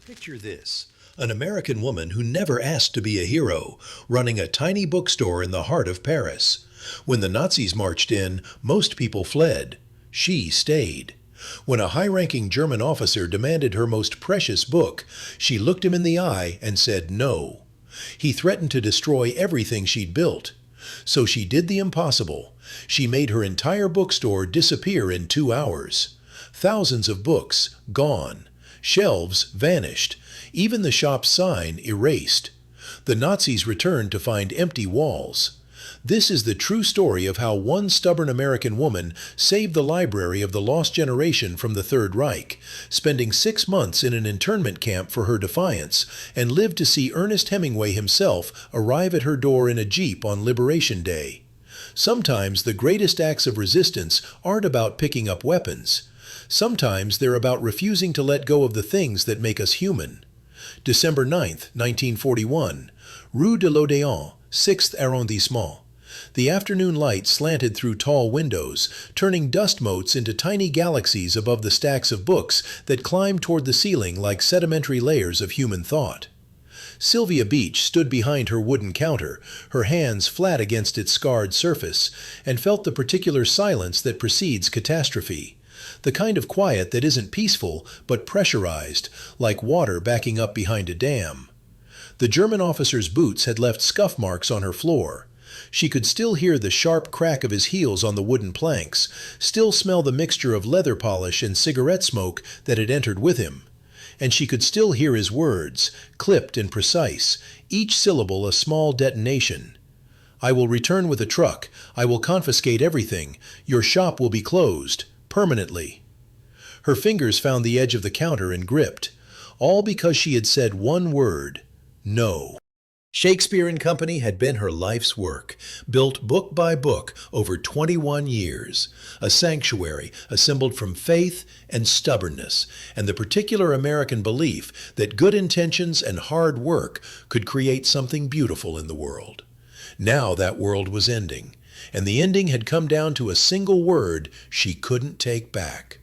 Picture this, an American woman who never asked to be a hero, running a tiny bookstore in the heart of Paris. When the Nazis marched in, most people fled. She stayed. When a high-ranking German officer demanded her most precious book, she looked him in the eye and said no. He threatened to destroy everything she'd built. So she did the impossible. She made her entire bookstore disappear in 2 hours. Thousands of books gone. Shelves vanished. Even the shop's sign erased. The Nazis returned to find empty walls. This is the true story of how one stubborn American woman saved the library of the lost generation from the Third Reich, spending 6 months in an internment camp for her defiance, and lived to see Ernest Hemingway himself arrive at her door in a jeep on Liberation Day. Sometimes the greatest acts of resistance aren't about picking up weapons. Sometimes they're about refusing to let go of the things that make us human. December 9th, 1941, Rue de l'Odéon, 6th arrondissement. The afternoon light slanted through tall windows, turning dust motes into tiny galaxies above the stacks of books that climbed toward the ceiling like sedimentary layers of human thought. Sylvia Beach stood behind her wooden counter, her hands flat against its scarred surface, and felt the particular silence that precedes catastrophe. The kind of quiet that isn't peaceful, but pressurized, like water backing up behind a dam. The German officer's boots had left scuff marks on her floor. She could still hear the sharp crack of his heels on the wooden planks, still smell the mixture of leather polish and cigarette smoke that had entered with him. And she could still hear his words, clipped and precise, each syllable a small detonation. "I will return with a truck. I will confiscate everything. Your shop will be closed. Permanently." Her fingers found the edge of the counter and gripped, all because she had said one word, no. Shakespeare and Company had been her life's work, built book by book over 21 years, a sanctuary assembled from faith and stubbornness, and the particular American belief that good intentions and hard work could create something beautiful in the world. Now that world was ending, and the ending had come down to a single word she couldn't take back.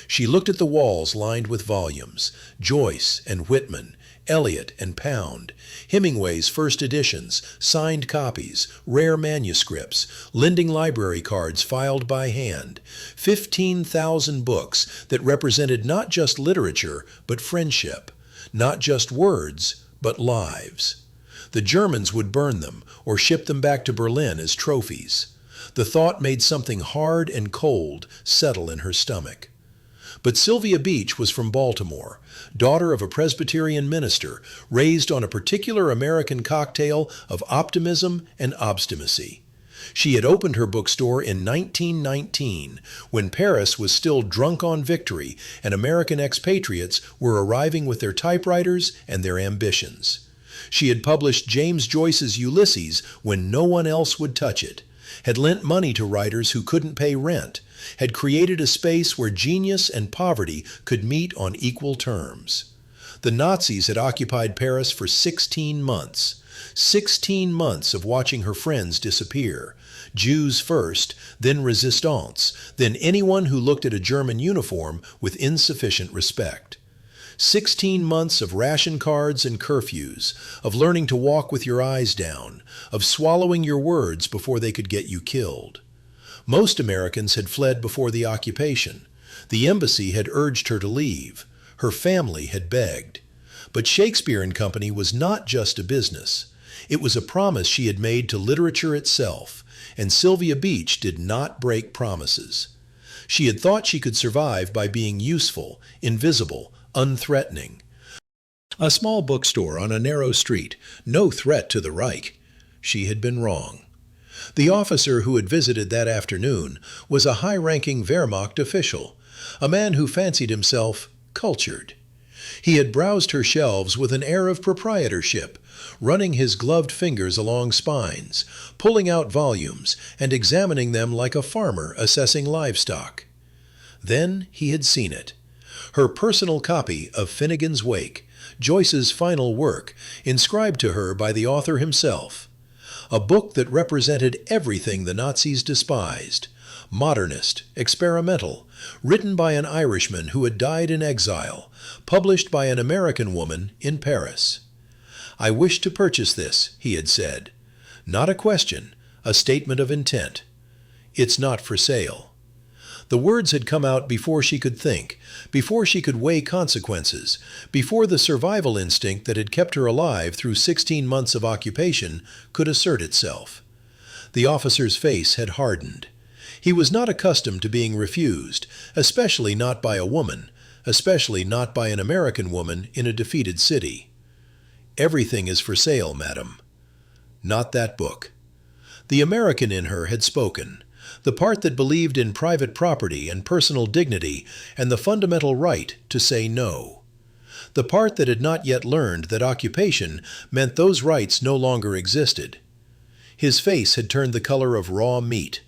She looked at the walls lined with volumes, Joyce and Whitman, Eliot and Pound, Hemingway's first editions, signed copies, rare manuscripts, lending library cards filed by hand, 15,000 books that represented not just literature, but friendship, not just words, but lives. The Germans would burn them or ship them back to Berlin as trophies. The thought made something hard and cold settle in her stomach. But Sylvia Beach was from Baltimore, daughter of a Presbyterian minister, raised on a particular American cocktail of optimism and obstinacy. She had opened her bookstore in 1919, when Paris was still drunk on victory and American expatriates were arriving with their typewriters and their ambitions. She had published James Joyce's Ulysses when no one else would touch it, had lent money to writers who couldn't pay rent, had created a space where genius and poverty could meet on equal terms. The Nazis had occupied Paris for 16 months. 16 months of watching her friends disappear. Jews first, then resistance, then anyone who looked at a German uniform with insufficient respect. 16 months of ration cards and curfews, of learning to walk with your eyes down, of swallowing your words before they could get you killed. Most Americans had fled before the occupation. The embassy had urged her to leave. Her family had begged. But Shakespeare and Company was not just a business. It was a promise she had made to literature itself, and Sylvia Beach did not break promises. She had thought she could survive by being useful, invisible, unthreatening. A small bookstore on a narrow street, no threat to the Reich. She had been wrong. The officer who had visited that afternoon was a high-ranking Wehrmacht official, a man who fancied himself cultured. He had browsed her shelves with an air of proprietorship, running his gloved fingers along spines, pulling out volumes and examining them like a farmer assessing livestock. Then he had seen it. Her personal copy of Finnegan's Wake, Joyce's final work, inscribed to her by the author himself. A book that represented everything the Nazis despised: Modernist, experimental, written by an Irishman who had died in exile, published by an American woman in Paris. "I wish to purchase this," he had said. Not a question, a statement of intent. "It's not for sale." The words had come out before she could think, before she could weigh consequences, before the survival instinct that had kept her alive through 16 months of occupation could assert itself. The officer's face had hardened. He was not accustomed to being refused, especially not by a woman, especially not by an American woman in a defeated city. "Everything is for sale, madam." Not that book. The American in her had spoken, the part that believed in private property and personal dignity and the fundamental right to say no. The part that had not yet learned that occupation meant those rights no longer existed. His face had turned the color of raw meat.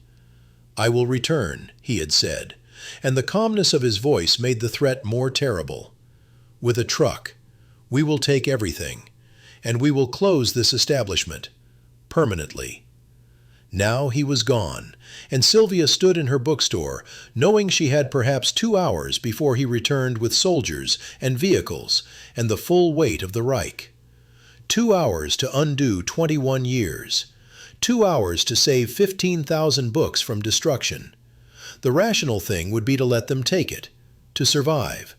"I will return," he had said, and the calmness of his voice made the threat more terrible. "With a truck. We will take everything, and we will close this establishment. Permanently." Now he was gone, and Sylvia stood in her bookstore, knowing she had perhaps 2 hours before he returned with soldiers and vehicles and the full weight of the Reich. 2 hours to undo 21 years. 2 hours to save 15,000 books from destruction. The rational thing would be to let them take it, to survive,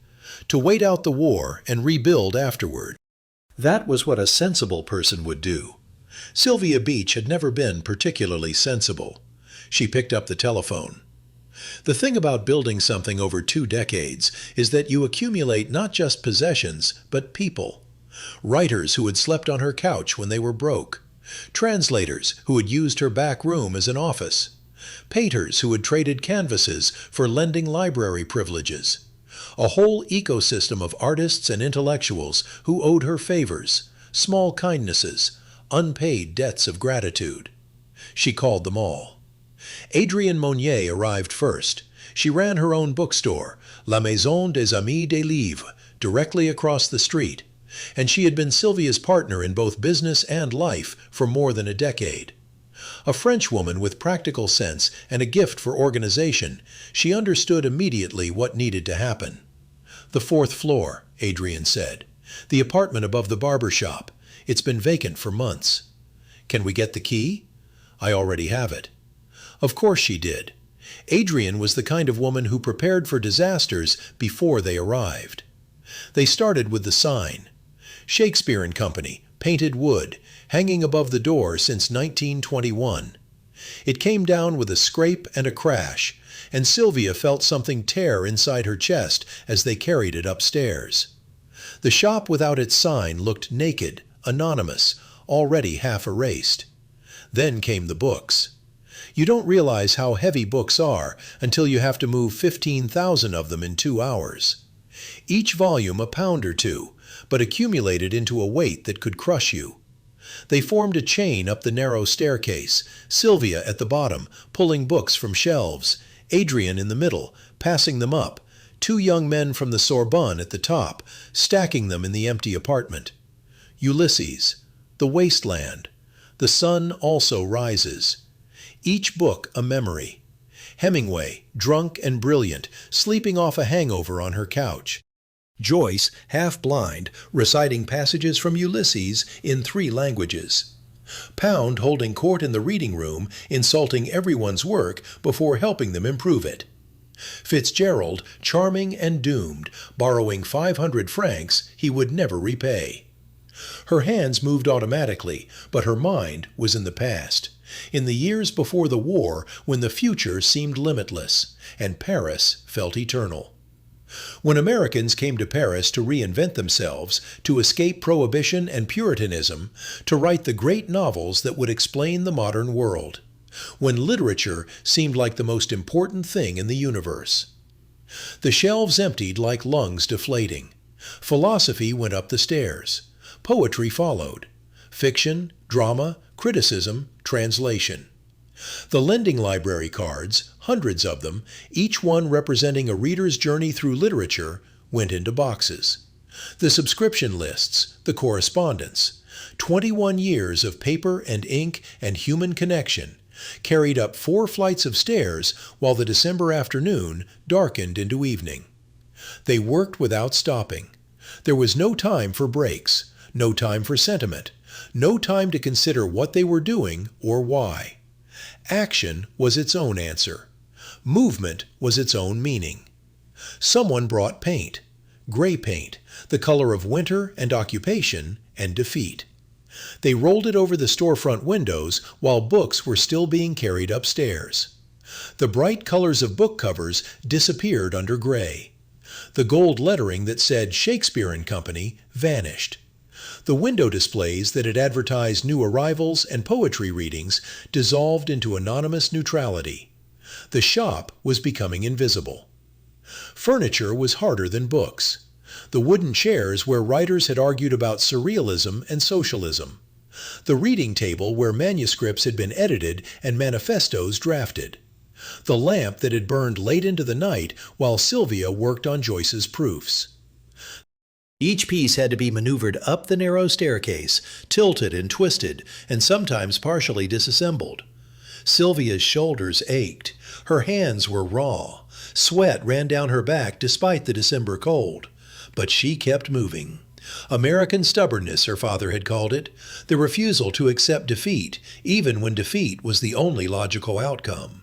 to wait out the war and rebuild afterward. That was what a sensible person would do. Sylvia Beach had never been particularly sensible. She picked up the telephone. The thing about building something over 2 decades is that you accumulate not just possessions, but people. Writers who had slept on her couch when they were broke. Translators who had used her back room as an office. Painters who had traded canvases for lending library privileges. A whole ecosystem of artists and intellectuals who owed her favors, small kindnesses, unpaid debts of gratitude. She called them all. Adrienne Monnier arrived first. She ran her own bookstore, La Maison des Amis des Livres, directly across the street, and she had been Sylvia's partner in both business and life for more than a decade. A Frenchwoman with practical sense and a gift for organization, she understood immediately what needed to happen. "The 4th floor," Adrienne said. "The apartment above the barber shop. It's been vacant for months." "Can we get the key?" "I already have it." Of course she did. Adrienne was the kind of woman who prepared for disasters before they arrived. They started with the sign. Shakespeare and Company, painted wood, hanging above the door since 1921. It came down with a scrape and a crash, and Sylvia felt something tear inside her chest as they carried it upstairs. The shop without its sign looked naked, anonymous, already half erased. Then came the books. You don't realize how heavy books are until you have to move 15,000 of them in 2 hours. Each volume a pound or two, but accumulated into a weight that could crush you. They formed a chain up the narrow staircase, Sylvia at the bottom, pulling books from shelves, Adrienne in the middle, passing them up, 2 young men from the Sorbonne at the top, stacking them in the empty apartment. Ulysses, The Wasteland, The Sun Also Rises. Each book a memory. Hemingway, drunk and brilliant, sleeping off a hangover on her couch. Joyce, half blind, reciting passages from Ulysses in 3 languages. Pound holding court in the reading room, insulting everyone's work before helping them improve it. Fitzgerald, charming and doomed, borrowing 500 francs he would never repay. Her hands moved automatically, but her mind was in the past, in the years before the war when the future seemed limitless, and Paris felt eternal. When Americans came to Paris to reinvent themselves, to escape prohibition and Puritanism, to write the great novels that would explain the modern world. When literature seemed like the most important thing in the universe. The shelves emptied like lungs deflating. Philosophy went up the stairs. Poetry followed. Fiction, drama, criticism, translation. The lending library cards, hundreds of them, each one representing a reader's journey through literature, went into boxes. The subscription lists, the correspondence, 21 years of paper and ink and human connection, carried up 4 flights of stairs while the December afternoon darkened into evening. They worked without stopping. There was no time for breaks, no time for sentiment, no time to consider what they were doing or why. Action was its own answer. Movement was its own meaning. Someone brought paint, gray paint, the color of winter and occupation and defeat. They rolled it over the storefront windows while books were still being carried upstairs. The bright colors of book covers disappeared under gray. The gold lettering that said Shakespeare and Company vanished. The window displays that had advertised new arrivals and poetry readings dissolved into anonymous neutrality. The shop was becoming invisible. Furniture was harder than books. The wooden chairs where writers had argued about surrealism and socialism. The reading table where manuscripts had been edited and manifestos drafted. The lamp that had burned late into the night while Sylvia worked on Joyce's proofs. Each piece had to be maneuvered up the narrow staircase, tilted and twisted, and sometimes partially disassembled. Sylvia's shoulders ached. Her hands were raw. Sweat ran down her back despite the December cold. But she kept moving. American stubbornness, her father had called it, the refusal to accept defeat, even when defeat was the only logical outcome.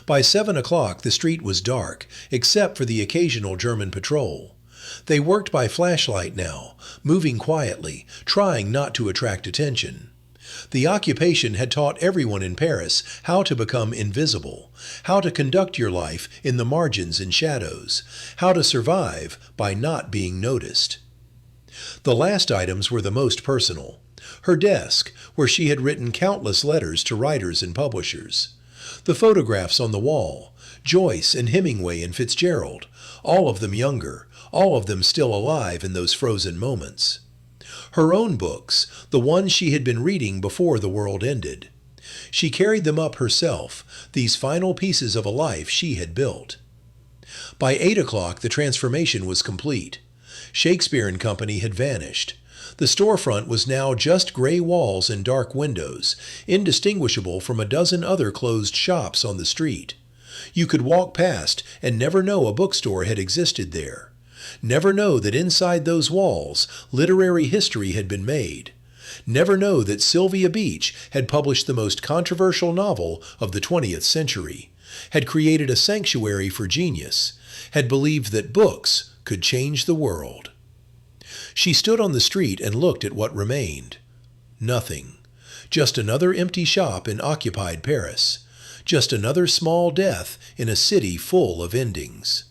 By 7 o'clock the street was dark, except for the occasional German patrol. They worked by flashlight now, moving quietly, trying not to attract attention. The occupation had taught everyone in Paris how to become invisible, how to conduct your life in the margins and shadows, how to survive by not being noticed. The last items were the most personal. Her desk, where she had written countless letters to writers and publishers. The photographs on the wall, Joyce and Hemingway and Fitzgerald, all of them younger, all of them still alive in those frozen moments. Her own books, the ones she had been reading before the world ended. She carried them up herself, these final pieces of a life she had built. By 8 o'clock the transformation was complete. Shakespeare and Company had vanished. The storefront was now just gray walls and dark windows, indistinguishable from a dozen other closed shops on the street. You could walk past and never know a bookstore had existed there. Never know that inside those walls literary history had been made. Never know that Sylvia Beach had published the most controversial novel of the 20th century, had created a sanctuary for genius, had believed that books could change the world. She stood on the street and looked at what remained. Nothing. Just another empty shop in occupied Paris. Just another small death in a city full of endings.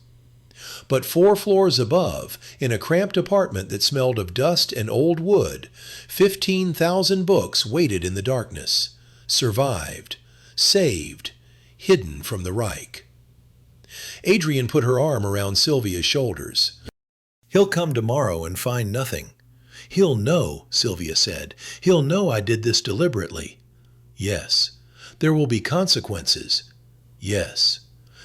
But 4 floors above, in a cramped apartment that smelled of dust and old wood, 15,000 books waited in the darkness, survived, saved, hidden from the Reich. Adrian put her arm around Sylvia's shoulders. "He'll come tomorrow and find nothing. He'll know," Sylvia said. "He'll know I did this deliberately." "Yes." "There will be consequences." "Yes."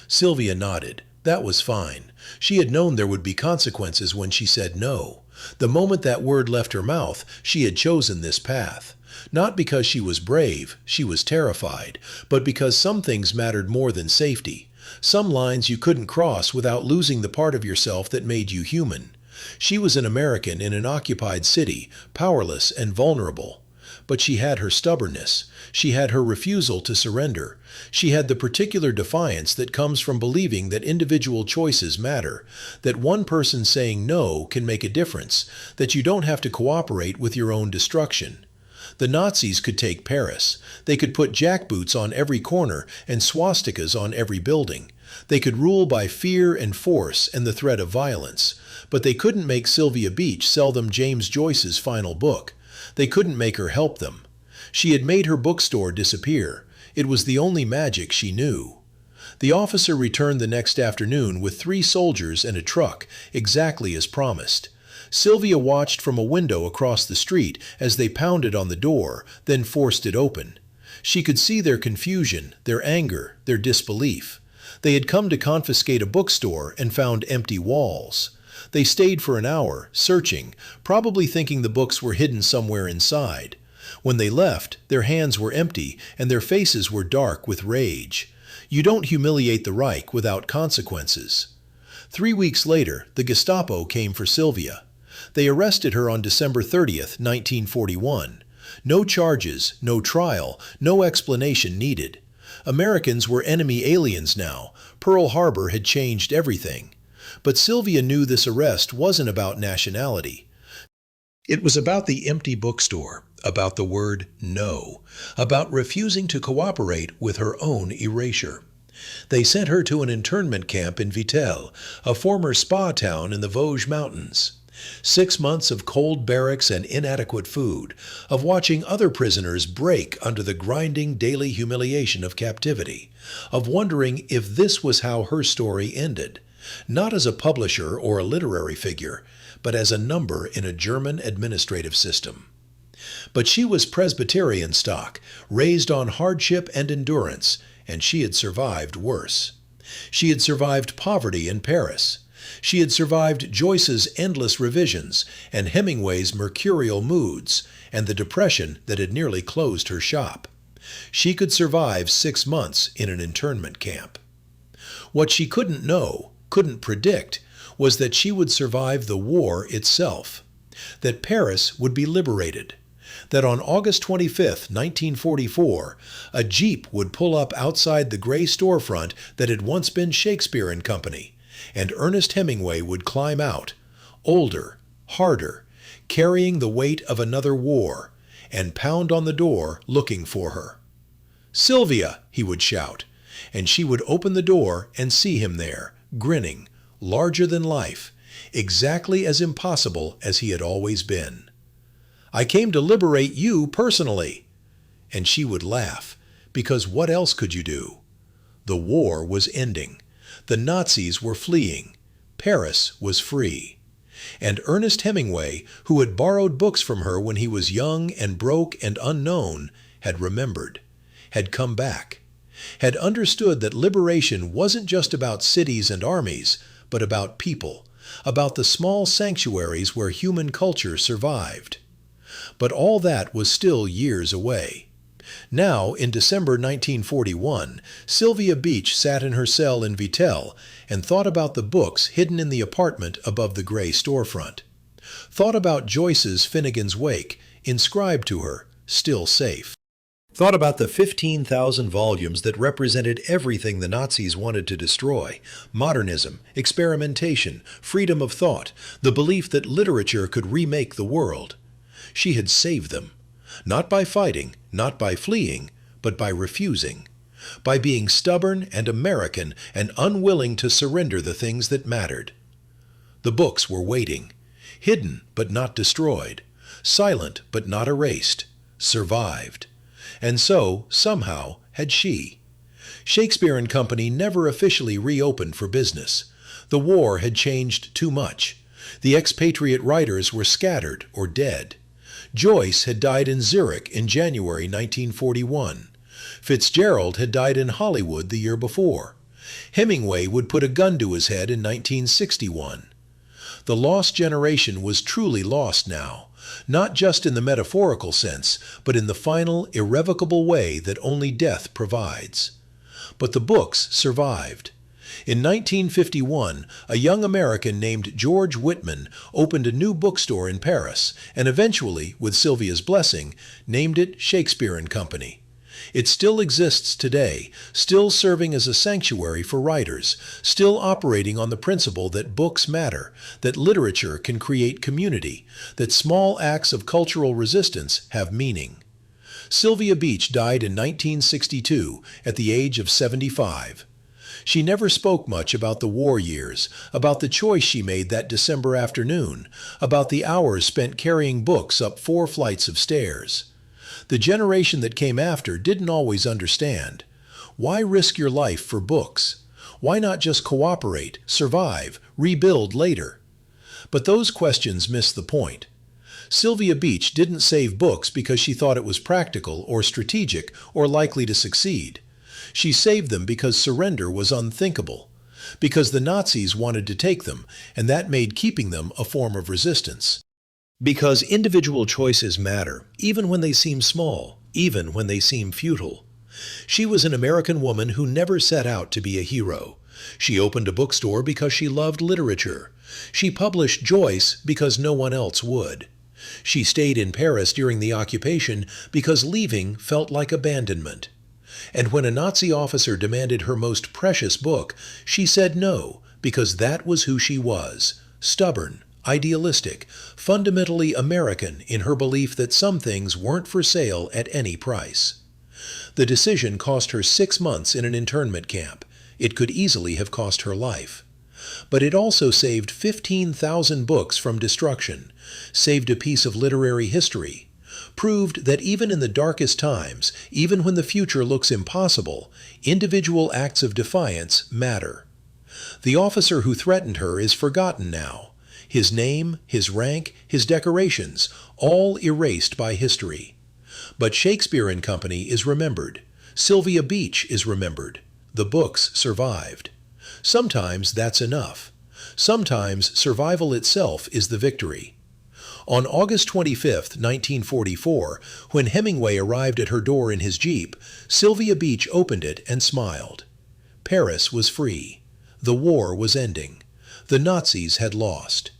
Sylvia nodded. That was fine. She had known there would be consequences when she said no. The moment that word left her mouth, she had chosen this path. Not because she was brave, she was terrified, but because some things mattered more than safety. Some lines you couldn't cross without losing the part of yourself that made you human. She was an American in an occupied city, powerless and vulnerable. But she had her stubbornness. She had her refusal to surrender. She had the particular defiance that comes from believing that individual choices matter, that one person saying no can make a difference, that you don't have to cooperate with your own destruction. The Nazis could take Paris. They could put jackboots on every corner and swastikas on every building. They could rule by fear and force and the threat of violence. But they couldn't make Sylvia Beach sell them James Joyce's final book. They couldn't make her help them. She had made her bookstore disappear. It was the only magic she knew. The officer returned the next afternoon with 3 soldiers and a truck, exactly as promised. Sylvia watched from a window across the street as they pounded on the door, then forced it open. She could see their confusion, their anger, their disbelief. They had come to confiscate a bookstore and found empty walls. They stayed for an hour, searching, probably thinking the books were hidden somewhere inside. When they left, their hands were empty and their faces were dark with rage. You don't humiliate the Reich without consequences. 3 weeks later, the Gestapo came for Sylvia. They arrested her on December 30th, 1941. No charges, no trial, no explanation needed. Americans were enemy aliens now. Pearl Harbor had changed everything. But Sylvia knew this arrest wasn't about nationality. It was about the empty bookstore, about the word no, about refusing to cooperate with her own erasure. They sent her to an internment camp in Vittel, a former spa town in the Vosges Mountains. 6 months of cold barracks and inadequate food, of watching other prisoners break under the grinding daily humiliation of captivity, of wondering if this was how her story ended, not as a publisher or a literary figure, but as a number in a German administrative system. But she was Presbyterian stock, raised on hardship and endurance, and she had survived worse. She had survived poverty in Paris. She had survived Joyce's endless revisions and Hemingway's mercurial moods and the depression that had nearly closed her shop. She could survive 6 months in an internment camp. What she couldn't know, couldn't predict, was that she would survive the war itself, that Paris would be liberated, that on August 25, 1944, a jeep would pull up outside the gray storefront that had once been Shakespeare and Company, and Ernest Hemingway would climb out, older, harder, carrying the weight of another war, and pound on the door looking for her. "Sylvia!" he would shout, and she would open the door and see him there, grinning, larger than life, exactly as impossible as he had always been. "I came to liberate you personally." And she would laugh, because what else could you do? The war was ending. The Nazis were fleeing. Paris was free. And Ernest Hemingway, who had borrowed books from her when he was young and broke and unknown, had remembered, had come back, had understood that liberation wasn't just about cities and armies, but about people, about the small sanctuaries where human culture survived. But all that was still years away. Now, in December 1941, Sylvia Beach sat in her cell in Vittel and thought about the books hidden in the apartment above the gray storefront. Thought about Joyce's Finnegan's Wake, inscribed to her, still safe. Thought about the 15,000 volumes that represented everything the Nazis wanted to destroy: modernism, experimentation, freedom of thought, the belief that literature could remake the world. She had saved them. Not by fighting, not by fleeing, but by refusing. By being stubborn and American and unwilling to surrender the things that mattered. The books were waiting. Hidden but not destroyed. Silent but not erased. Survived. And so, somehow, had she. Shakespeare and Company never officially reopened for business. The war had changed too much. The expatriate writers were scattered or dead. Joyce had died in Zurich in January 1941. Fitzgerald had died in Hollywood the year before. Hemingway would put a gun to his head in 1961. The lost generation was truly lost now, not just in the metaphorical sense, but in the final, irrevocable way that only death provides. But the books survived. In 1951, a young American named George Whitman opened a new bookstore in Paris and eventually, with Sylvia's blessing, named it Shakespeare and Company. It still exists today, still serving as a sanctuary for writers, still operating on the principle that books matter, that literature can create community, that small acts of cultural resistance have meaning. Sylvia Beach died in 1962 at the age of 75. She never spoke much about the war years, about the choice she made that December afternoon, about the hours spent carrying books up 4 flights of stairs. The generation that came after didn't always understand. Why risk your life for books? Why not just cooperate, survive, rebuild later? But those questions miss the point. Sylvia Beach didn't save books because she thought it was practical or strategic or likely to succeed. She saved them because surrender was unthinkable, because the Nazis wanted to take them, and that made keeping them a form of resistance. Because individual choices matter, even when they seem small, even when they seem futile. She was an American woman who never set out to be a hero. She opened a bookstore because she loved literature. She published Joyce because no one else would. She stayed in Paris during the occupation because leaving felt like abandonment. And when a Nazi officer demanded her most precious book, she said no, because that was who she was: stubborn, idealistic, fundamentally American in her belief that some things weren't for sale at any price. The decision cost her 6 months in an internment camp. It could easily have cost her life. But it also saved 15,000 books from destruction, saved a piece of literary history, proved that even in the darkest times, even when the future looks impossible, individual acts of defiance matter. The officer who threatened her is forgotten now. His name, his rank, his decorations, all erased by history. But Shakespeare and Company is remembered. Sylvia Beach is remembered. The books survived. Sometimes that's enough. Sometimes survival itself is the victory. On August 25, 1944, when Hemingway arrived at her door in his Jeep, Sylvia Beach opened it and smiled. Paris was free. The war was ending. The Nazis had lost.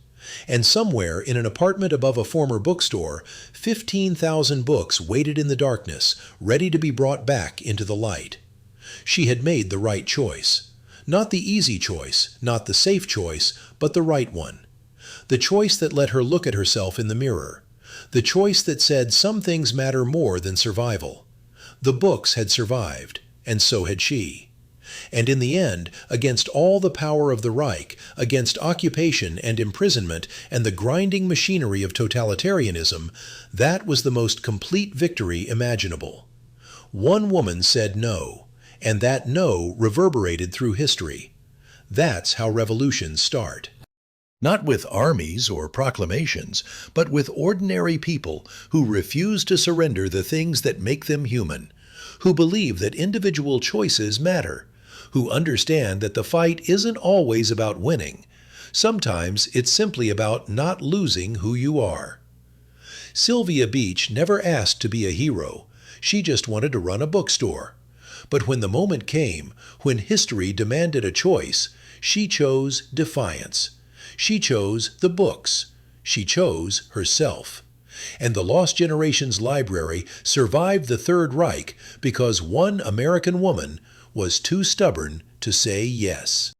And somewhere in an apartment above a former bookstore, 15,000 books waited in the darkness, ready to be brought back into the light. She had made the right choice. Not the easy choice, not the safe choice, but the right one. The choice that let her look at herself in the mirror. The choice that said some things matter more than survival. The books had survived, and so had she. And in the end, against all the power of the Reich, against occupation and imprisonment and the grinding machinery of totalitarianism, that was the most complete victory imaginable. One woman said no, and that no reverberated through history. That's how revolutions start. Not with armies or proclamations, but with ordinary people who refuse to surrender the things that make them human, who believe that individual choices matter, who understand that the fight isn't always about winning. Sometimes it's simply about not losing who you are. Sylvia Beach never asked to be a hero. She just wanted to run a bookstore. But when the moment came, when history demanded a choice, she chose defiance. She chose the books. She chose herself. And the Lost Generations Library survived the Third Reich because one American woman was too stubborn to say yes.